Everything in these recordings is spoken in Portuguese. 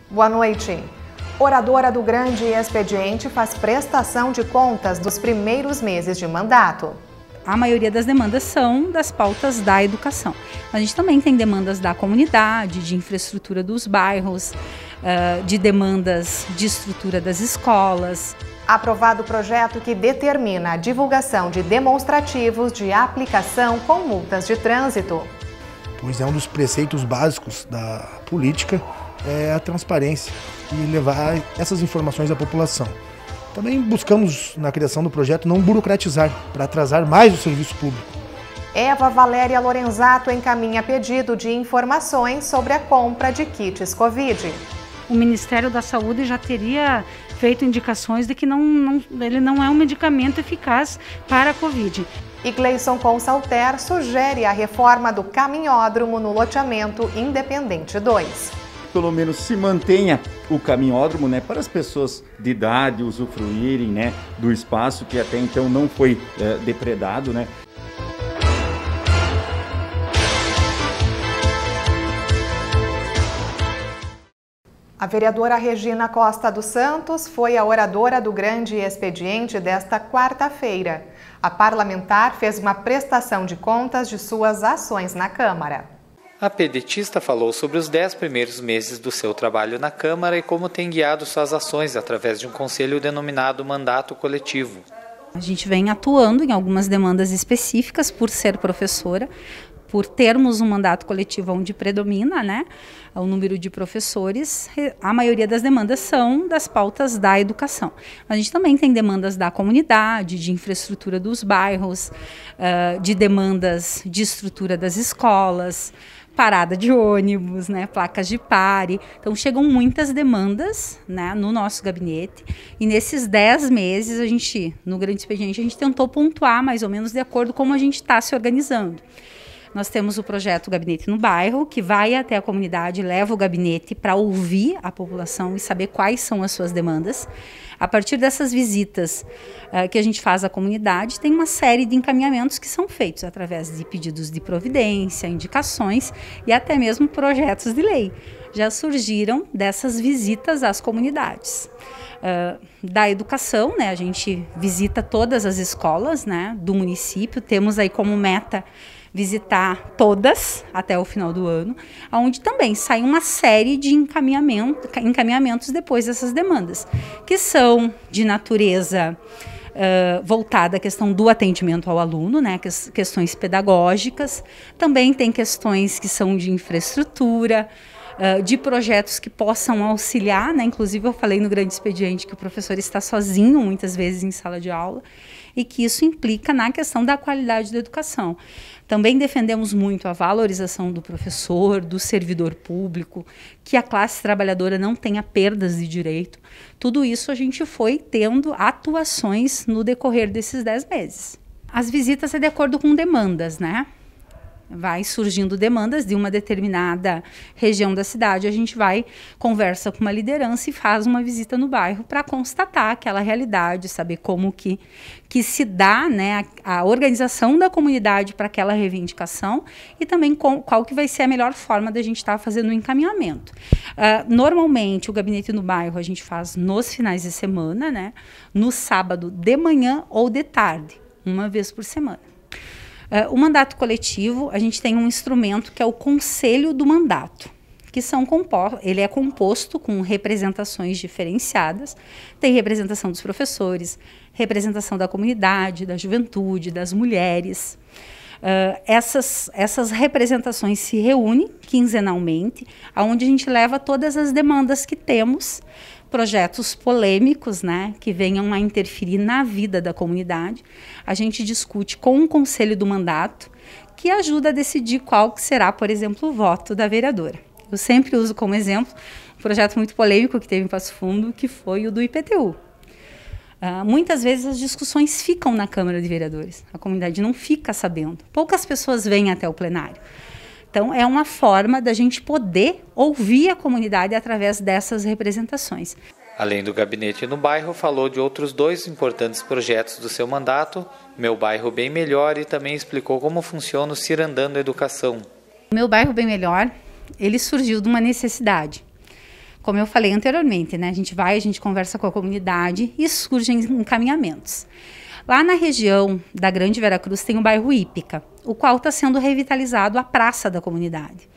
Boa noite. Oradora do Grande Expediente faz prestação de contas dos primeiros meses de mandato. A maioria das demandas são das pautas da educação. A gente também tem demandas da comunidade, de infraestrutura dos bairros, de demandas de estrutura das escolas. Aprovado o projeto que determina a divulgação de demonstrativos de aplicação com multas de trânsito. Pois é um dos preceitos básicos da política é a transparência e levar essas informações à população. Também buscamos, na criação do projeto, não burocratizar, para atrasar mais o serviço público. Eva Valéria Lorenzato encaminha pedido de informações sobre a compra de kits Covid. O Ministério da Saúde já teria feito indicações de que ele não é um medicamento eficaz para a Covid. E Gleison Consalter sugere a reforma do caminhódromo no loteamento Independente 2. Pelo menos se mantenha o caminhódromo, né, para as pessoas de idade usufruírem, né, do espaço que até então não foi depredado, né. A vereadora Regina Costa dos Santos foi a oradora do Grande Expediente desta quarta-feira. A parlamentar fez uma prestação de contas de suas ações na Câmara. A pedetista falou sobre os 10 primeiros meses do seu trabalho na Câmara e como tem guiado suas ações através de um conselho denominado Mandato Coletivo. A gente vem atuando em algumas demandas específicas por ser professora, por termos um mandato coletivo onde predomina, né, o número de professores. A maioria das demandas são das pautas da educação. A gente também tem demandas da comunidade, de infraestrutura dos bairros, de demandas de estrutura das escolas, parada de ônibus, né, placas de pare. Então chegam muitas demandas, né, no nosso gabinete, e nesses 10 meses no Grande Expediente a gente tentou pontuar mais ou menos de acordo com como a gente está se organizando. Nós temos o projeto Gabinete no Bairro, que vai até a comunidade, leva o gabinete para ouvir a população e saber quais são as suas demandas. A partir dessas visitas que a gente faz à comunidade, tem uma série de encaminhamentos que são feitos através de pedidos de providência, indicações e até mesmo projetos de lei. Já surgiram dessas visitas às comunidades. Da educação, né, a gente visita todas as escolas, né, do município, temos aí como meta visitar todas até o final do ano, onde também sai uma série de encaminhamentos depois dessas demandas, que são de natureza voltada à questão do atendimento ao aluno, né, questões pedagógicas, também tem questões que são de infraestrutura, de projetos que possam auxiliar, né? Inclusive eu falei no Grande Expediente que o professor está sozinho muitas vezes em sala de aula e que isso implica na questão da qualidade da educação. Também defendemos muito a valorização do professor, do servidor público, que a classe trabalhadora não tenha perdas de direito. Tudo isso a gente foi tendo atuações no decorrer desses 10 meses. As visitas é de acordo com demandas, né? Vai surgindo demandas de uma determinada região da cidade, a gente conversa com uma liderança e faz uma visita no bairro para constatar aquela realidade, saber como que se dá, né, a organização da comunidade para aquela reivindicação e também qual que vai ser a melhor forma da gente estar fazendo o encaminhamento. Normalmente o gabinete no bairro a gente faz nos finais de semana, né, no sábado de manhã ou de tarde, uma vez por semana. O mandato coletivo, a gente tem um instrumento que é o Conselho do Mandato, que ele é composto com representações diferenciadas, tem representação dos professores, representação da comunidade, da juventude, das mulheres. Essas representações se reúnem quinzenalmente, onde a gente leva todas as demandas que temos, projetos polêmicos, né, que venham a interferir na vida da comunidade. A gente discute com o Conselho do Mandato, que ajuda a decidir qual será, por exemplo, o voto da vereadora. Eu sempre uso como exemplo um projeto muito polêmico que teve em Passo Fundo, que foi o do IPTU. Muitas vezes as discussões ficam na Câmara de Vereadores, a comunidade não fica sabendo, poucas pessoas vêm até o plenário. Então, é uma forma da gente poder ouvir a comunidade através dessas representações. Além do gabinete no bairro, falou de outros 2 importantes projetos do seu mandato, Meu Bairro Bem Melhor, e também explicou como funciona o Cirandando Educação. O Meu Bairro Bem Melhor, ele surgiu de uma necessidade. Como eu falei anteriormente, né? A gente conversa com a comunidade e surgem encaminhamentos. Lá na região da Grande Veracruz tem o bairro Ípica, o qual está sendo revitalizado a praça da comunidade.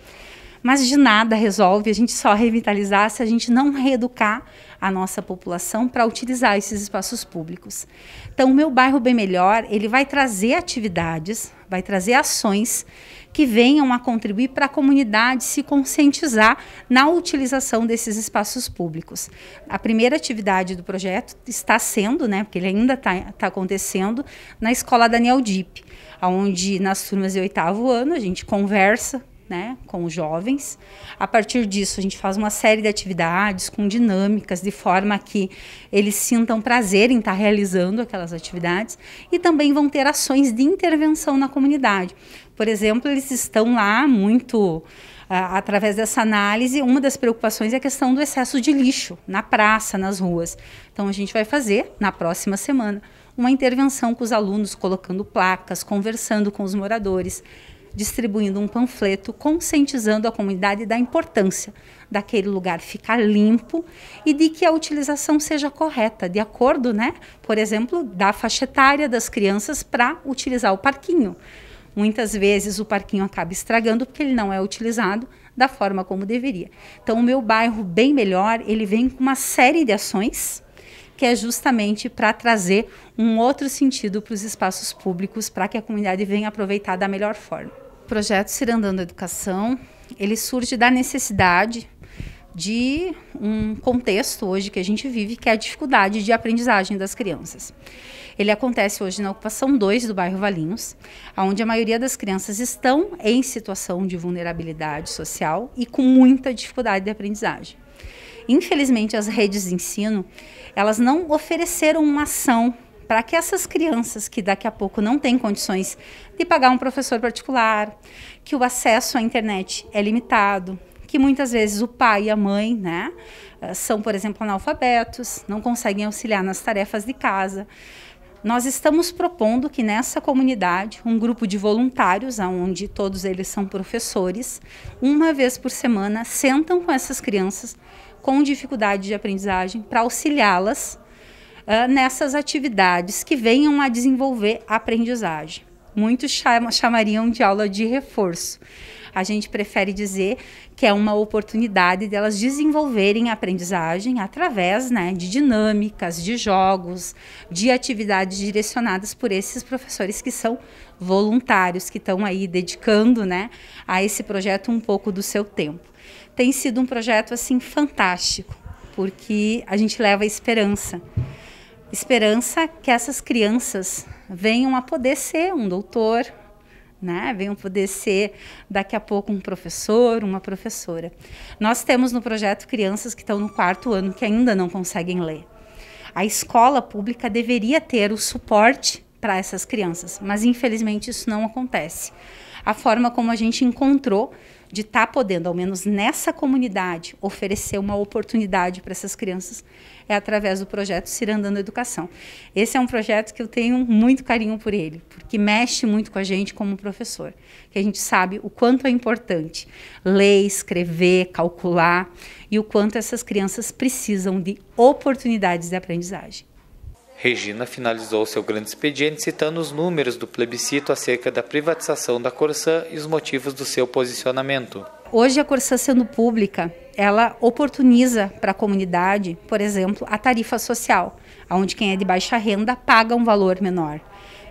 Mas de nada resolve a gente só revitalizar se a gente não reeducar a nossa população para utilizar esses espaços públicos. Então, o Meu Bairro Bem Melhor, ele vai trazer atividades, vai trazer ações que venham a contribuir para a comunidade se conscientizar na utilização desses espaços públicos. A primeira atividade do projeto está sendo, né, porque ele ainda está acontecendo, na Escola Daniel Dipp, onde nas turmas de 8º ano a gente conversa, né, com os jovens. A partir disso, a gente faz uma série de atividades com dinâmicas, de forma que eles sintam prazer em estar realizando aquelas atividades, e também vão ter ações de intervenção na comunidade. Por exemplo, eles estão lá muito, através dessa análise, uma das preocupações é a questão do excesso de lixo na praça, nas ruas. Então, a gente vai fazer, na próxima semana, uma intervenção com os alunos, colocando placas, conversando com os moradores, distribuindo um panfleto, conscientizando a comunidade da importância daquele lugar ficar limpo e de que a utilização seja correta, de acordo, né, por exemplo, da faixa etária das crianças para utilizar o parquinho. Muitas vezes o parquinho acaba estragando porque ele não é utilizado da forma como deveria. Então, o Meu Bairro Bem Melhor, ele vem com uma série de ações que é justamente para trazer um outro sentido para os espaços públicos, para que a comunidade venha aproveitar da melhor forma. O projeto Cirandando Educação, ele surge da necessidade de um contexto hoje que a gente vive, que é a dificuldade de aprendizagem das crianças. Ele acontece hoje na ocupação 2 do bairro Valinhos, onde a maioria das crianças estão em situação de vulnerabilidade social e com muita dificuldade de aprendizagem. Infelizmente, as redes de ensino, elas não ofereceram uma ação para que essas crianças que daqui a pouco não têm condições de pagar um professor particular, que o acesso à internet é limitado, que muitas vezes o pai e a mãe, né, são, por exemplo, analfabetos, não conseguem auxiliar nas tarefas de casa. Nós estamos propondo que nessa comunidade, um grupo de voluntários, onde todos eles são professores, uma vez por semana, sentam com essas crianças com dificuldade de aprendizagem para auxiliá-las nessas atividades que venham a desenvolver a aprendizagem. Muitos chamariam de aula de reforço. A gente prefere dizer que é uma oportunidade delas desenvolverem a aprendizagem através, né, de dinâmicas, de jogos, de atividades direcionadas por esses professores que são voluntários, que estão aí dedicando, né, a esse projeto um pouco do seu tempo. Tem sido um projeto assim fantástico, porque a gente leva esperança. Esperança que essas crianças venham a poder ser um doutor, né? Venham poder ser daqui a pouco um professor, uma professora. Nós temos no projeto crianças que estão no 4º ano que ainda não conseguem ler. A escola pública deveria ter o suporte para essas crianças, mas infelizmente isso não acontece. A forma como a gente encontrou de estar podendo, ao menos nessa comunidade, oferecer uma oportunidade para essas crianças é através do projeto Cirandando Educação. Esse é um projeto que eu tenho muito carinho por ele, porque mexe muito com a gente como professor, que a gente sabe o quanto é importante ler, escrever, calcular e o quanto essas crianças precisam de oportunidades de aprendizagem. Regina finalizou seu grande expediente citando os números do plebiscito acerca da privatização da Corsã e os motivos do seu posicionamento. Hoje a Corsã, sendo pública, ela oportuniza para a comunidade, por exemplo, a tarifa social, onde quem é de baixa renda paga um valor menor.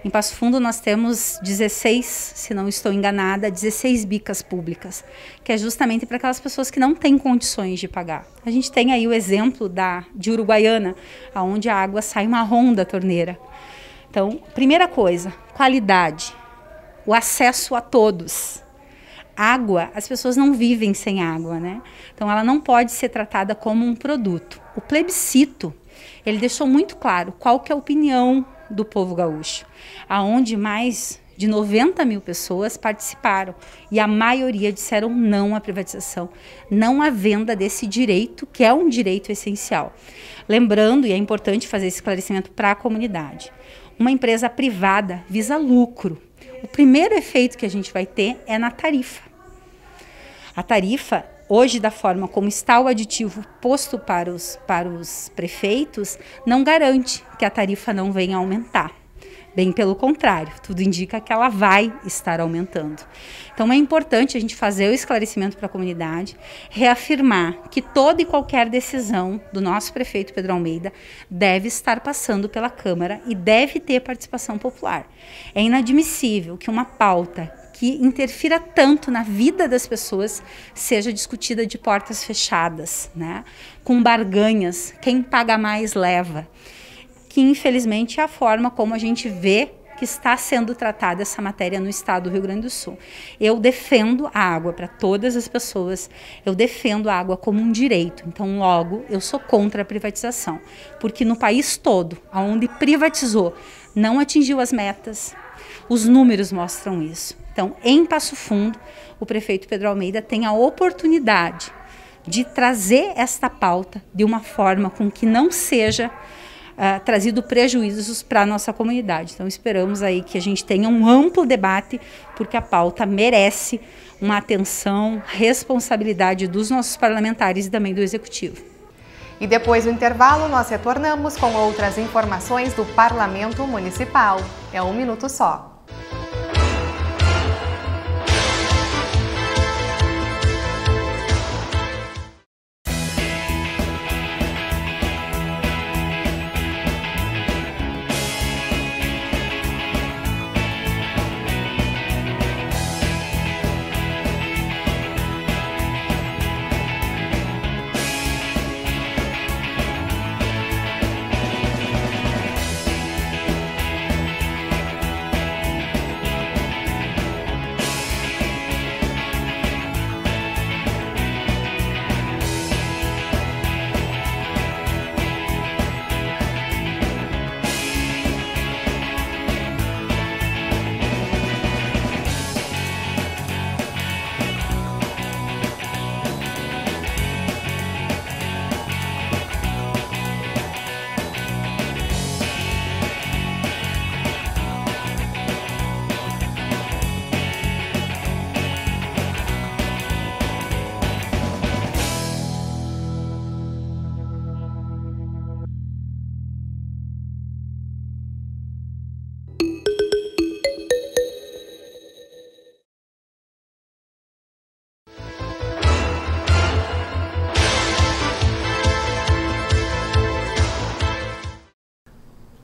Em Passo Fundo nós temos 16, se não estou enganada, 16 bicas públicas, que é justamente para aquelas pessoas que não têm condições de pagar. A gente tem aí o exemplo de Uruguaiana, onde a água sai marrom da torneira. Então, primeira coisa, qualidade, o acesso a todos. Água, as pessoas não vivem sem água, né? Então ela não pode ser tratada como um produto. O plebiscito, ele deixou muito claro qual que é a opinião do povo gaúcho, aonde mais de 90 mil pessoas participaram e a maioria disseram não à privatização, não à venda desse direito, que é um direito essencial. Lembrando, e é importante fazer esse esclarecimento para a comunidade, uma empresa privada visa lucro. O primeiro efeito que a gente vai ter é na tarifa. A tarifa, hoje, da forma como está o aditivo posto para os prefeitos, não garante que a tarifa não venha a aumentar. Bem pelo contrário, tudo indica que ela vai estar aumentando. Então é importante a gente fazer o esclarecimento para a comunidade, reafirmar que toda e qualquer decisão do nosso prefeito Pedro Almeida deve estar passando pela Câmara e deve ter participação popular. É inadmissível que uma pauta que interfira tanto na vida das pessoas seja discutida de portas fechadas, né? Com barganhas, quem paga mais leva. Que infelizmente é a forma como a gente vê que está sendo tratada essa matéria no estado do Rio Grande do Sul. Eu defendo a água para todas as pessoas, eu defendo a água como um direito, então logo eu sou contra a privatização, porque no país todo, onde privatizou, não atingiu as metas, os números mostram isso. Então, em Passo Fundo, o prefeito Pedro Almeida tem a oportunidade de trazer esta pauta de uma forma com que não seja trazido prejuízos para a nossa comunidade. Então esperamos aí que a gente tenha um amplo debate, porque a pauta merece uma atenção, responsabilidade dos nossos parlamentares e também do Executivo. E depois do intervalo, nós retornamos com outras informações do Parlamento Municipal. É um minuto só.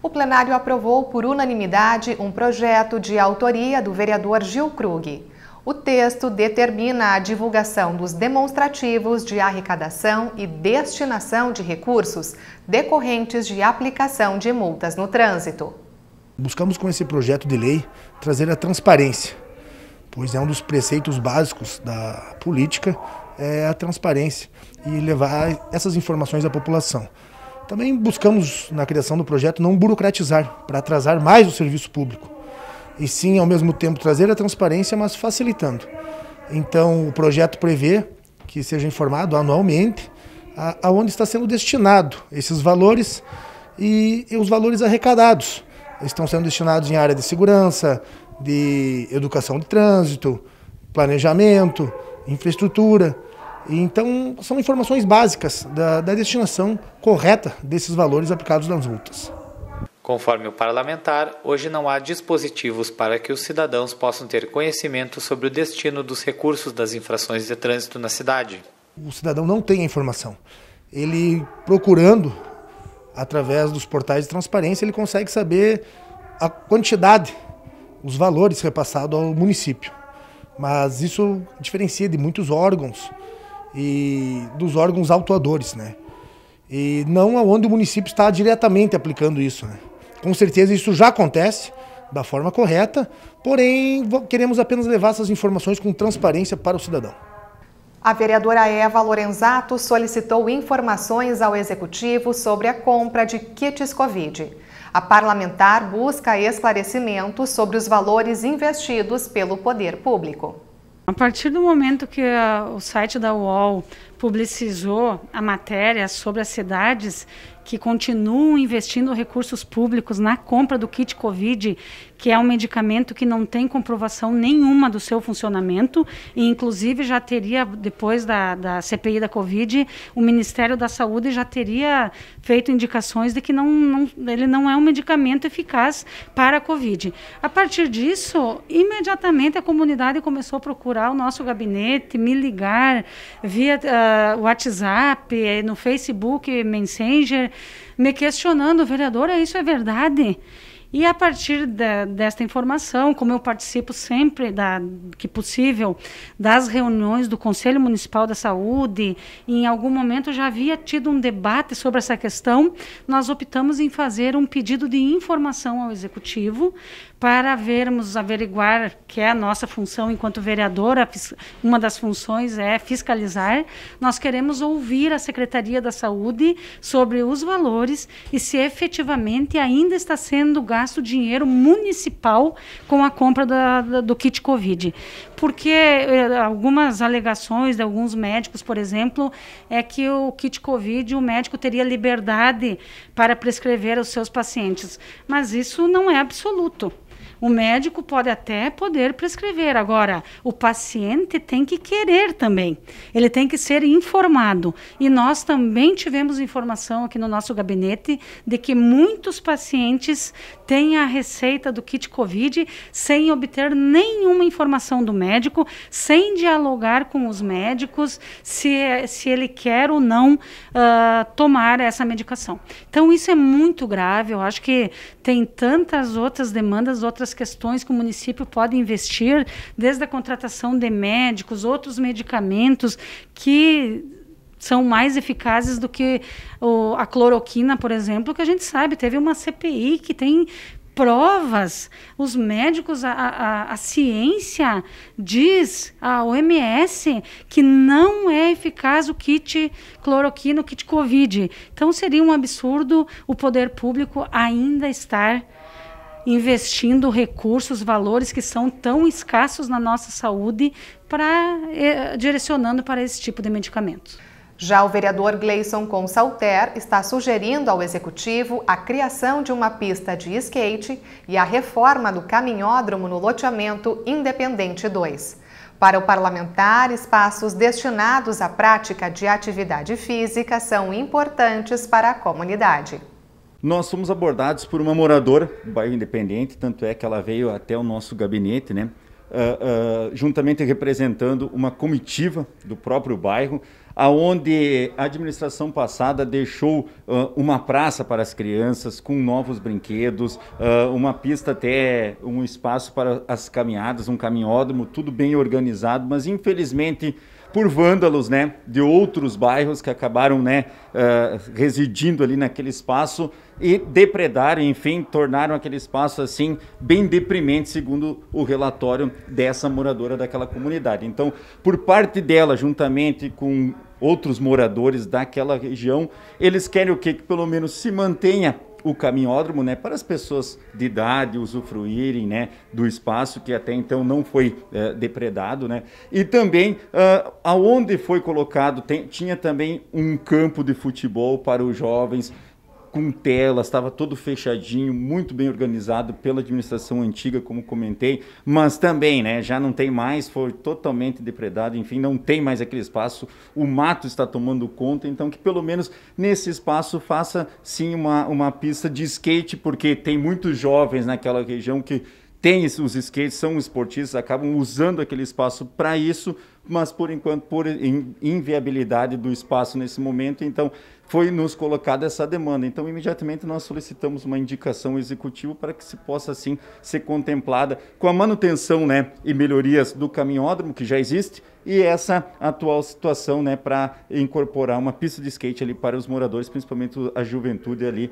O plenário aprovou por unanimidade um projeto de autoria do vereador Gil Krug. O texto determina a divulgação dos demonstrativos de arrecadação e destinação de recursos decorrentes de aplicação de multas no trânsito. Buscamos com esse projeto de lei trazer a transparência, pois é um dos preceitos básicos da política, é a transparência e levar essas informações à população. Também buscamos, na criação do projeto, não burocratizar, para atrasar mais o serviço público. E sim, ao mesmo tempo, trazer a transparência, mas facilitando. Então, o projeto prevê que seja informado anualmente aonde está sendo destinado esses valores e os valores arrecadados. Estão sendo destinados em área de segurança, de educação de trânsito, planejamento, infraestrutura. Então, são informações básicas da destinação correta desses valores aplicados nas multas. Conforme o parlamentar, hoje não há dispositivos para que os cidadãos possam ter conhecimento sobre o destino dos recursos das infrações de trânsito na cidade. O cidadão não tem a informação. Ele, procurando, através dos portais de transparência, ele consegue saber a quantidade, os valores repassados ao município. Mas isso diferencia de muitos órgãos e dos órgãos autuadores, né? E não aonde o município está diretamente aplicando isso, né? Com certeza isso já acontece da forma correta, porém queremos apenas levar essas informações com transparência para o cidadão. A vereadora Eva Lorenzato solicitou informações ao Executivo sobre a compra de kits Covid. A parlamentar busca esclarecimentos sobre os valores investidos pelo poder público. A partir do momento que o site da UOL publicizou a matéria sobre as cidades que continuam investindo recursos públicos na compra do kit Covid, que é um medicamento que não tem comprovação nenhuma do seu funcionamento, e inclusive já teria, depois da CPI da Covid, o Ministério da Saúde já teria feito indicações de que ele não é um medicamento eficaz para a Covid. A partir disso, imediatamente a comunidade começou a procurar o nosso gabinete, me ligar via WhatsApp, no Facebook, Messenger, me questionando, vereadora, isso é verdade? E a partir desta informação, como eu participo sempre, que possível, das reuniões do Conselho Municipal da Saúde, e em algum momento já havia tido um debate sobre essa questão, nós optamos em fazer um pedido de informação ao Executivo para averiguar, que é a nossa função enquanto vereadora, uma das funções é fiscalizar. Nós queremos ouvir a Secretaria da Saúde sobre os valores e se efetivamente ainda está sendo gasto dinheiro municipal com a compra do kit Covid. Porque algumas alegações de alguns médicos, por exemplo, é que o kit Covid, o médico teria liberdade para prescrever aos seus pacientes. Mas isso não é absoluto. O médico pode até prescrever, agora o paciente tem que querer também, ele tem que ser informado. E nós também tivemos informação aqui no nosso gabinete de que muitos pacientes têm a receita do kit Covid sem obter nenhuma informação do médico, sem dialogar com os médicos se ele quer ou não tomar essa medicação. Então isso é muito grave, eu acho que tem tantas outras demandas, outras questões que o município pode investir, desde a contratação de médicos, outros medicamentos que são mais eficazes do que a cloroquina, por exemplo, que a gente sabe, teve uma CPI que tem provas, os médicos, a ciência diz, a OMS, que não é eficaz o kit cloroquina, o kit Covid. Então seria um absurdo o poder público ainda estar investindo recursos, valores que são tão escassos na nossa saúde, direcionando para esse tipo de medicamentos. Já o vereador Gleison Consalter está sugerindo ao Executivo a criação de uma pista de skate e a reforma do caminhódromo no loteamento Independente 2. Para o parlamentar, espaços destinados à prática de atividade física são importantes para a comunidade. Nós fomos abordados por uma moradora do bairro Independente, tanto é que ela veio até o nosso gabinete, né? Juntamente representando uma comitiva do próprio bairro, aonde a administração passada deixou uma praça para as crianças com novos brinquedos, uma pista até um espaço para as caminhadas, um caminhódromo, tudo bem organizado, mas infelizmente por vândalos, né, de outros bairros que acabaram, né, residindo ali naquele espaço e depredaram, enfim, tornaram aquele espaço assim bem deprimente, segundo o relatório dessa moradora daquela comunidade. Então, por parte dela, juntamente com outros moradores daquela região, eles querem o quê? Que pelo menos se mantenha o caminhódromo, né, para as pessoas de idade usufruírem, né, do espaço que até então não foi depredado, né, e também aonde foi colocado tinha também um campo de futebol para os jovens com telas, estava todo fechadinho, muito bem organizado pela administração antiga, como comentei, mas também, né, já não tem mais, foi totalmente depredado, enfim, não tem mais aquele espaço, o mato está tomando conta, então que pelo menos nesse espaço faça sim uma pista de skate, porque tem muitos jovens naquela região que têm os skates, são esportistas, acabam usando aquele espaço para isso, mas por enquanto, por inviabilidade do espaço nesse momento, então foi nos colocada essa demanda. Então, imediatamente nós solicitamos uma indicação ao Executivo para que se possa, assim, ser contemplada com a manutenção, né, e melhorias do caminhódromo, que já existe, e essa atual situação, né, para incorporar uma pista de skate ali para os moradores, principalmente a juventude ali,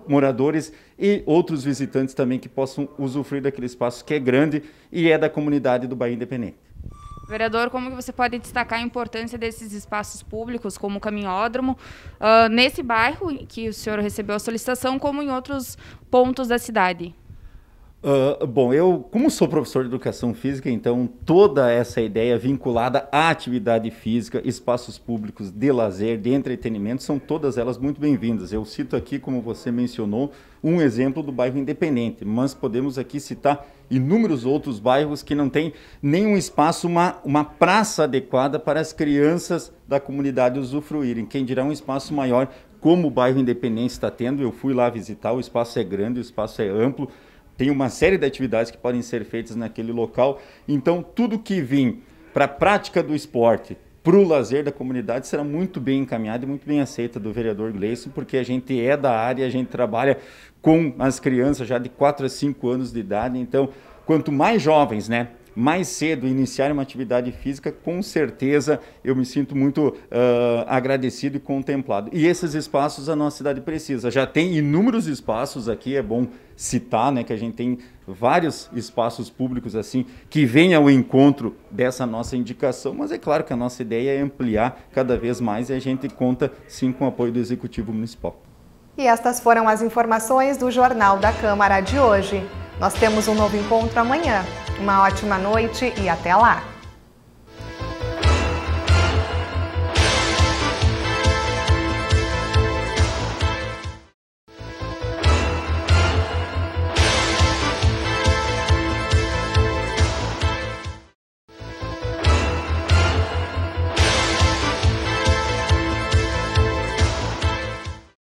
moradores e outros visitantes também que possam usufruir daquele espaço que é grande e é da comunidade do Bairro Independente. Vereador, como que você pode destacar a importância desses espaços públicos, como o caminhódromo, nesse bairro que o senhor recebeu a solicitação, como em outros pontos da cidade? Bom, eu, como sou professor de educação física, então toda essa ideia vinculada à atividade física, espaços públicos de lazer, de entretenimento, são todas elas muito bem-vindas. Eu cito aqui, como você mencionou, um exemplo do bairro Independente, mas podemos aqui citar inúmeros outros bairros que não têm nenhum espaço, uma praça adequada para as crianças da comunidade usufruírem. Quem dirá um espaço maior, como o bairro Independente está tendo. Eu fui lá visitar, o espaço é grande, o espaço é amplo, tem uma série de atividades que podem ser feitas naquele local. Então, tudo que vem para a prática do esporte, para o lazer da comunidade, será muito bem encaminhado e muito bem aceita do vereador Gleison, porque a gente é da área, a gente trabalha com as crianças já de 4 a 5 anos de idade. Então, quanto mais jovens, né, mais cedo iniciarem uma atividade física, com certeza eu me sinto muito agradecido e contemplado. E esses espaços a nossa cidade precisa. Já tem inúmeros espaços aqui, é bom citar, né, que a gente tem vários espaços públicos assim que vêm ao encontro dessa nossa indicação, mas é claro que a nossa ideia é ampliar cada vez mais e a gente conta sim com o apoio do Executivo Municipal. E estas foram as informações do Jornal da Câmara de hoje. Nós temos um novo encontro amanhã. Uma ótima noite e até lá!